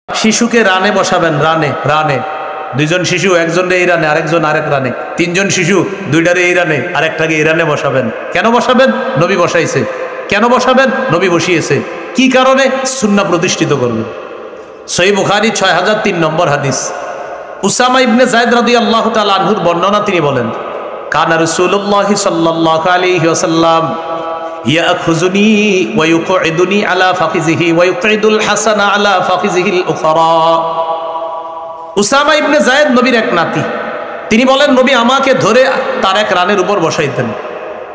শিশুকে রানে বসাবেন, রানে রানে দুইজন শিশু, একজন এই রানে আরেকজন আরেক রানে, তিনজন শিশু দুইটারে এই রানে আরেকটাকে এই রানে বসাবেন। কেন বসাবেন? নবী বসাইছে। কেন বসাবেন? নবী বসিয়েছে। কি কারণে? সুন্নাহ প্রতিষ্ঠিত করবেন। সহিহ বুখারী 6003 নম্বর হাদিস। উসামা ইবনে যায়েদ রাদিয়াল্লাহু তাআলা আনহুর বর্ণনা, তিনি বলেন, কানা রাসূলুল্লাহ সাল্লাল্লাহু আলাইহি ওয়াসাল্লাম ইয়াখুযুনি ওয়া ইউকঈদুনি আলা ফাখিযিহি ওয়া ইউকঈদুল হাসান আলা ফাখিযিহিল উখরা। উসামা ইবনে যায়েদ নবীর এক নাতি। তিনি বলেন, নবী আমাকে ধরে তার এক রানের উপর বসাইতেন।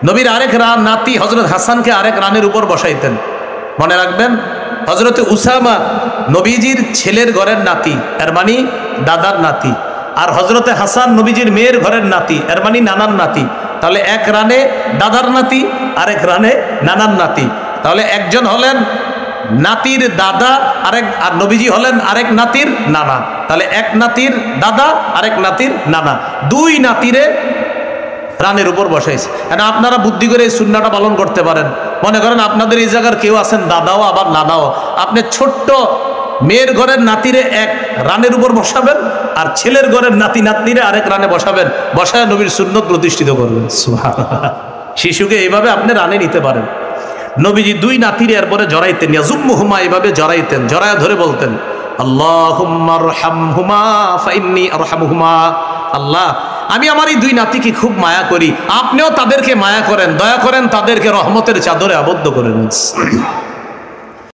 নবীর আরেক নাতি হযরত হাসানকে আরেক রানের উপর বসাইতেন। মনে রাখবেন, হযরত উসামা নবীজির ছেলের ঘরের নাতি, এর মানে দাদার নাতি, আর হযরতে হাসান নবীজির মেয়ের ঘরের নাতি, এর মানে নানার নাতি। তাহলে এক রানে দাদার নাতি, আরেক রানে নানার নাতি। তাহলে একজন হলেন নাতির দাদা, আর নবীজি হলেন আরেক নাতির নানা। তাহলে এক নাতির দাদা, আরেক নাতির নানা, দুই নাতিরে রানের উপর বসাইছে। কারণ আপনারা বুদ্ধি করে এই সুন্নাহটা পালন করতে পারেন। মনে করেন আপনাদের এই জায়গার কেউ আছেন দাদাও আবার নানাও, আপনি ছোট্ট মেয়ের ঘরের নাতিরে এক রানের উপর বসাবেন, আর ছেলের ঘরের নাতি নাতনিরে আরেক রানে বসাবেন, বসায় নবীর সুন্নত প্রতিষ্ঠিত করবেন। সুবহানাল্লাহ। শিশুকে এইভাবে আপনি রানে নিতে পারেন। নবীজি দুই নাতিরে এরপরে জড়াইতেন, ইয়াজুম্মুহুমা, এইভাবে জড়াইতেন, জড়ায় ধরে বলতেন, আল্লাহুম্মা আরহামহুমা ফাইন্নী আরহামহুমা। আল্লাহ, আমি আমার এই দুই নাতিকে খুব মায়া করি, আপনিও তাদেরকে মায়া করেন, দয়া করেন, তাদেরকে রহমতের চাদরে আবদ্ধ করে নিন।